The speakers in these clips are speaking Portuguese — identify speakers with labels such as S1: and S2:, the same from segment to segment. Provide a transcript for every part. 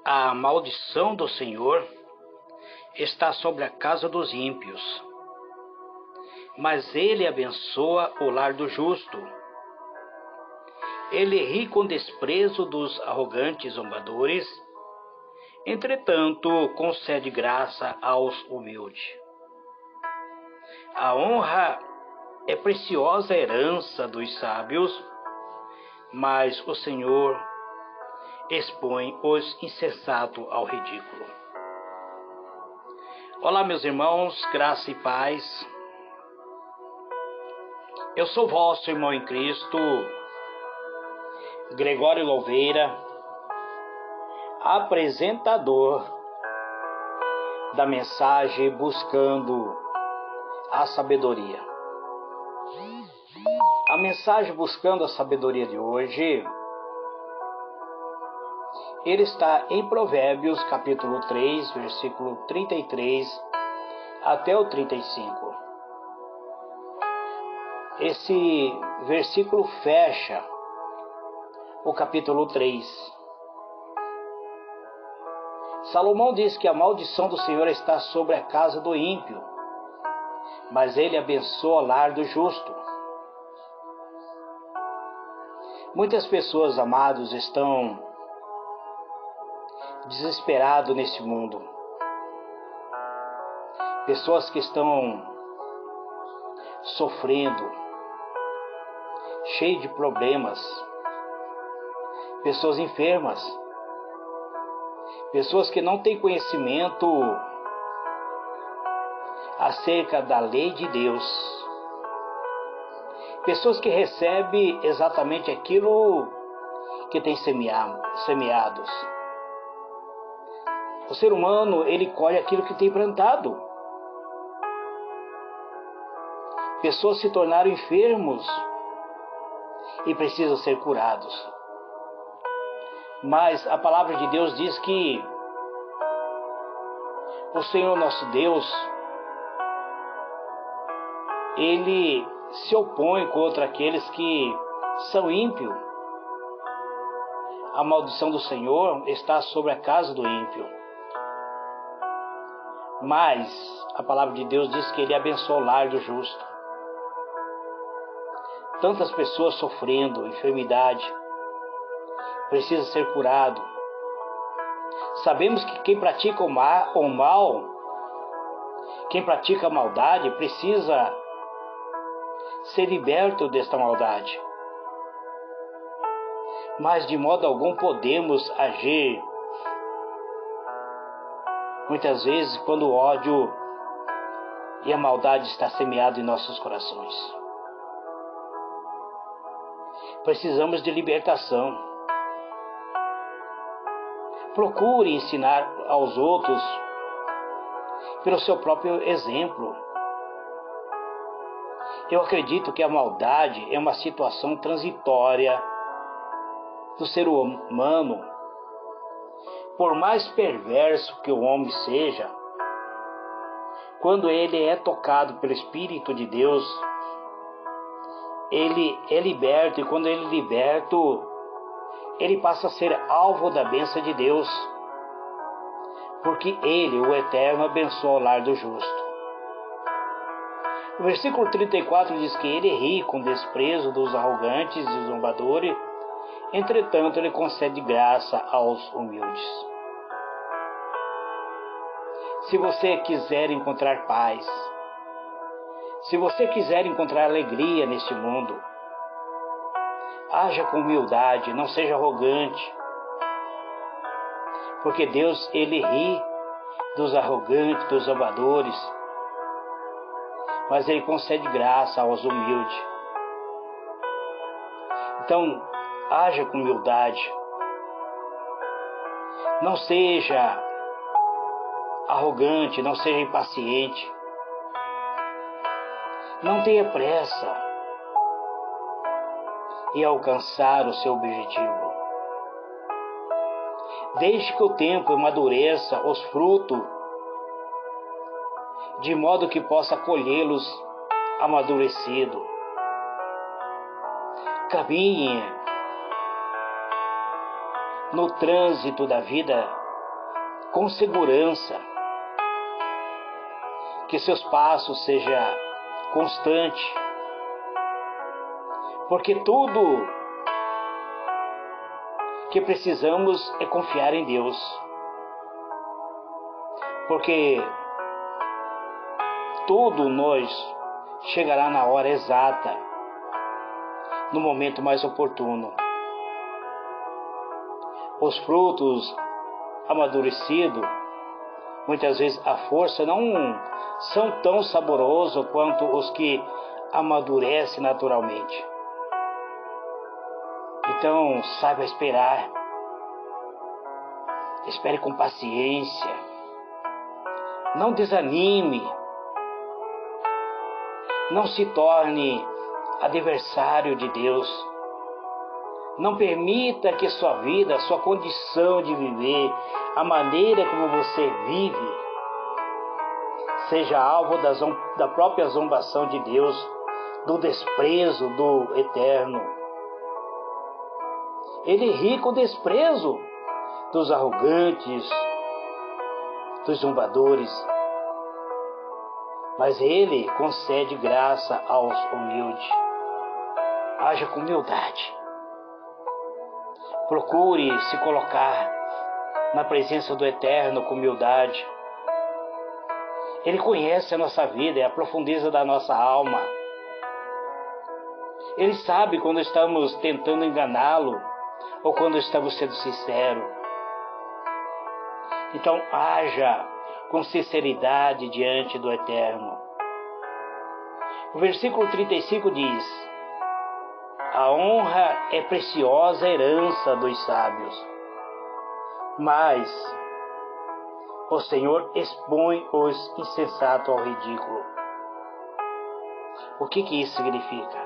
S1: A maldição do Senhor está sobre a casa dos ímpios, mas ele abençoa o lar do justo. Ele ri com desprezo dos arrogantes zombadores, entretanto concede graça aos humildes. A honra é preciosa herança dos sábios, mas o Senhor expõe os insensatos ao ridículo. Olá, meus irmãos, graça e paz. Eu sou vosso irmão em Cristo, Gregório Louveira, apresentador da mensagem Buscando a Sabedoria. A mensagem Buscando a Sabedoria de hoje, ele está em Provérbios, capítulo 3, versículo 33 até o 35. Esse versículo fecha o capítulo 3. Salomão diz que a maldição do Senhor está sobre a casa do ímpio, mas ele abençoa o lar do justo. Muitas pessoas, amados, estão desesperadas neste mundo. Pessoas que estão sofrendo, cheias de problemas. Pessoas enfermas. Pessoas que não têm conhecimento acerca da lei de Deus. Pessoas que recebem exatamente aquilo que tem semeados. O ser humano, ele colhe aquilo que tem plantado. Pessoas se tornaram enfermos e precisam ser curados. Mas a palavra de Deus diz que o Senhor nosso Deus, ele se opõe contra aqueles que são ímpios. A maldição do Senhor está sobre a casa do ímpio. Mas a palavra de Deus diz que ele abençoa o lar do justo. Tantas pessoas sofrendo enfermidade, precisa ser curado. Sabemos que quem pratica o mal, quem pratica a maldade, precisa ser liberto desta maldade. Mas de modo algum podemos agir, muitas vezes, quando o ódio e a maldade está semeado em nossos corações. Precisamos de libertação. Procure ensinar aos outros pelo seu próprio exemplo. Eu acredito que a maldade é uma situação transitória do ser humano. Por mais perverso que o homem seja, quando ele é tocado pelo Espírito de Deus, ele é liberto, e quando ele é liberto, ele passa a ser alvo da bênção de Deus, porque ele, o Eterno, abençoa o lar do justo. O versículo 34 diz que ele ri com desprezo dos arrogantes e zombadores, entretanto ele concede graça aos humildes. Se você quiser encontrar paz, se você quiser encontrar alegria neste mundo, haja com humildade, não seja arrogante. Porque Deus, ele ri dos arrogantes, dos zombadores, mas ele concede graça aos humildes. Então, haja com humildade. Não seja arrogante, não seja impaciente. Não tenha pressa em alcançar o seu objetivo. Deixe que o tempo amadureça os frutos, de modo que possa colhê-los amadurecido. Caminhe no trânsito da vida com segurança, que seus passos sejam constantes, porque tudo que precisamos é confiar em Deus, porque tudo nós chegará na hora exata, no momento mais oportuno. Os frutos amadurecidos, muitas vezes a força não são tão saborosos quanto os que amadurecem naturalmente. Então, saiba esperar. Espere com paciência. Não desanime. Não se torne adversário de Deus. Não permita que sua vida, sua condição de viver, a maneira como você vive, seja alvo da própria zombação de Deus, do desprezo do Eterno. Ele ri com desprezo dos arrogantes, dos zombadores, mas Ele concede graça aos humildes. Haja com humildade. Procure se colocar na presença do Eterno com humildade. Ele conhece a nossa vida e a profundeza da nossa alma. Ele sabe quando estamos tentando enganá-lo ou quando estamos sendo sinceros. Então, haja com sinceridade diante do Eterno. O versículo 35 diz: a honra é preciosa herança dos sábios, mas o Senhor expõe os insensatos ao ridículo. O que isso significa?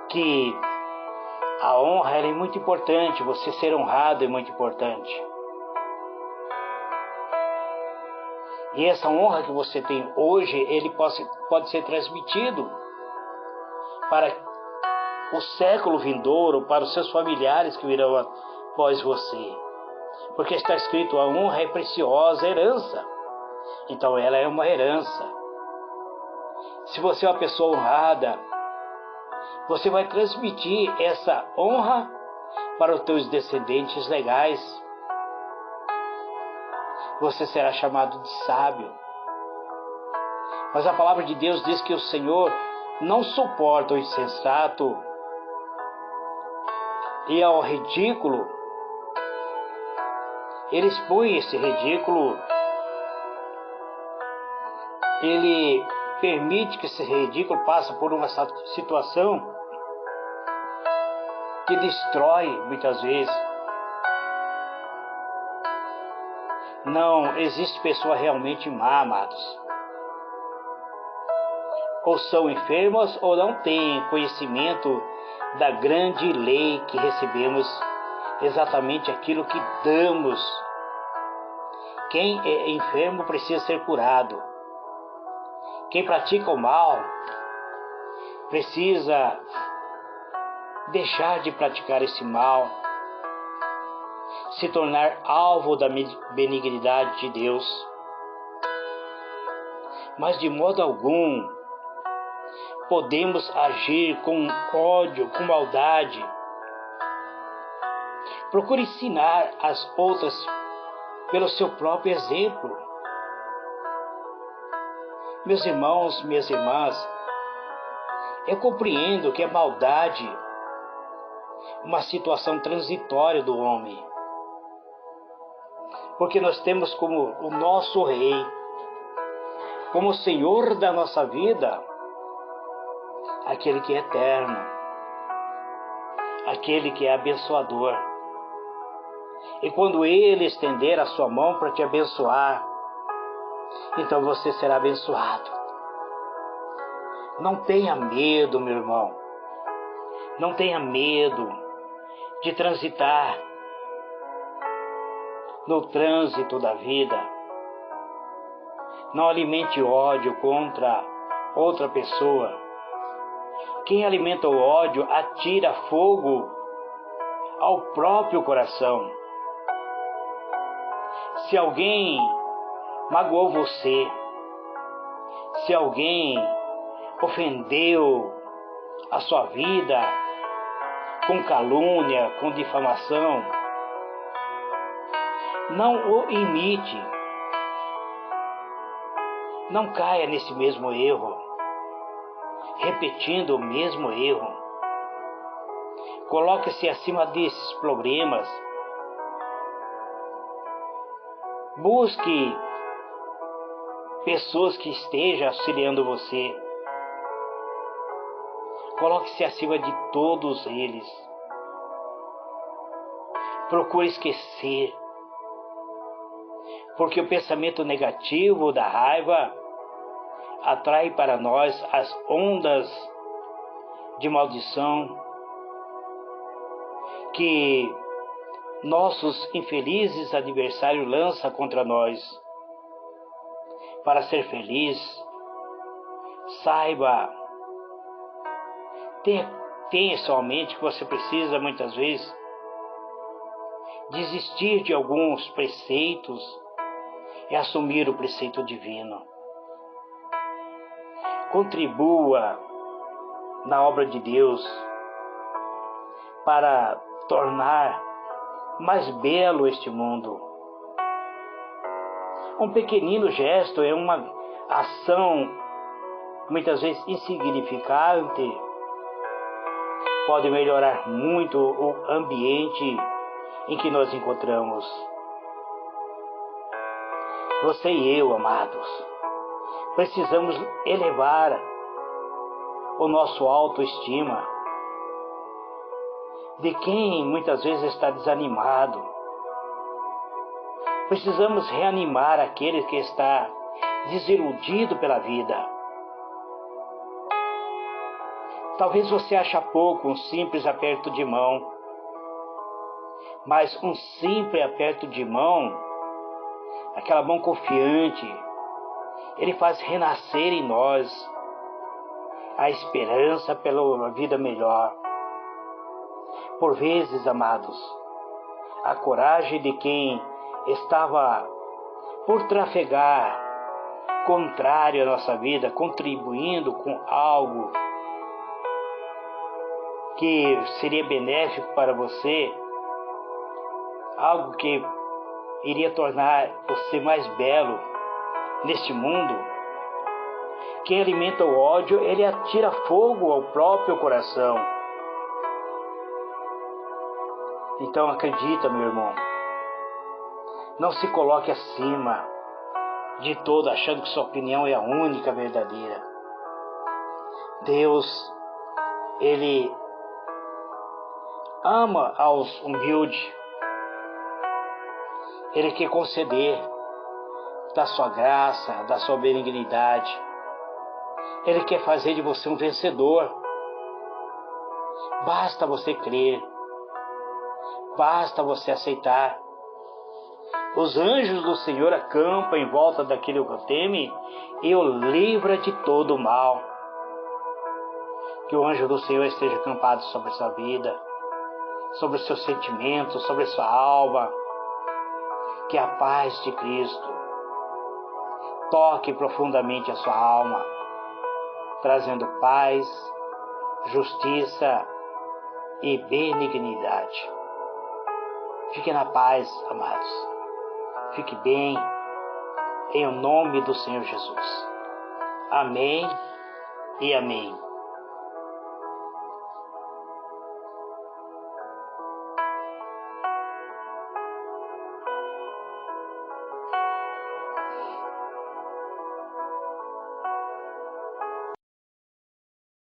S1: Que a honra é muito importante, você ser honrado é muito importante. E essa honra que você tem hoje, ele pode ser transmitido para o século vindouro, para os seus familiares que virão após você. Porque está escrito, a honra é preciosa herança. Então ela é uma herança. Se você é uma pessoa honrada, você vai transmitir essa honra para os teus descendentes legais. Você será chamado de sábio. Mas a palavra de Deus diz que o Senhor não suporta o insensato e ao ridículo. Ele expõe esse ridículo. Ele permite que esse ridículo passe por uma situação que destrói muitas vezes. Não existe pessoa realmente má, amados. Ou são enfermos ou não têm conhecimento da grande lei que recebemos, exatamente aquilo que damos. Quem é enfermo precisa ser curado. Quem pratica o mal precisa deixar de praticar esse mal, se tornar alvo da benignidade de Deus. Mas de modo algum podemos agir com ódio, com maldade. Procure ensinar as outras pelo seu próprio exemplo. Meus irmãos, minhas irmãs, eu compreendo que a maldade é uma situação transitória do homem. Porque nós temos como o nosso Rei, como o Senhor da nossa vida, aquele que é eterno, aquele que é abençoador. E quando Ele estender a sua mão para te abençoar, então você será abençoado. Não tenha medo, meu irmão. Não tenha medo de transitar no trânsito da vida. Não alimente ódio contra outra pessoa. Quem alimenta o ódio atira fogo ao próprio coração. Se alguém magoou você, se alguém ofendeu a sua vida com calúnia, com difamação, não o imite. Não caia nesse mesmo erro, repetindo o mesmo erro. Coloque-se acima desses problemas. Busque pessoas que estejam auxiliando você. Coloque-se acima de todos eles. Procure esquecer. Porque o pensamento negativo da raiva atrai para nós as ondas de maldição que nossos infelizes adversários lançam contra nós. Para ser feliz, saiba, tenha somente que você precisa muitas vezes desistir de alguns preceitos e assumir o preceito divino. Contribua na obra de Deus para tornar mais belo este mundo. Um pequenino gesto é uma ação muitas vezes insignificante, pode melhorar muito o ambiente em que nós encontramos. Você e eu, amados, precisamos elevar o nosso autoestima de quem muitas vezes está desanimado. Precisamos reanimar aquele que está desiludido pela vida. Talvez você ache pouco um simples aperto de mão, mas um simples aperto de mão, aquela mão confiante, ele faz renascer em nós a esperança pela vida melhor. Por vezes, amados, a coragem de quem estava por trafegar contrário à nossa vida, contribuindo com algo que seria benéfico para você, algo que iria tornar você mais belo neste mundo. Quem alimenta o ódio, ele atira fogo ao próprio coração. Então acredita, meu irmão, não se coloque acima de todo, achando que sua opinião é a única verdadeira. Deus, Ele ama aos humildes. Ele quer conceder da sua graça, da sua benignidade. Ele quer fazer de você um vencedor. Basta você crer. Basta você aceitar. Os anjos do Senhor acampam em volta daquele que o teme e o livra de todo o mal. Que o anjo do Senhor esteja acampado sobre a sua vida, sobre os seus sentimentos, sobre a sua alma. Que a paz de Cristo toque profundamente a sua alma, trazendo paz, justiça e benignidade. Fique na paz, amados. Fique bem, em nome do Senhor Jesus. Amém e amém.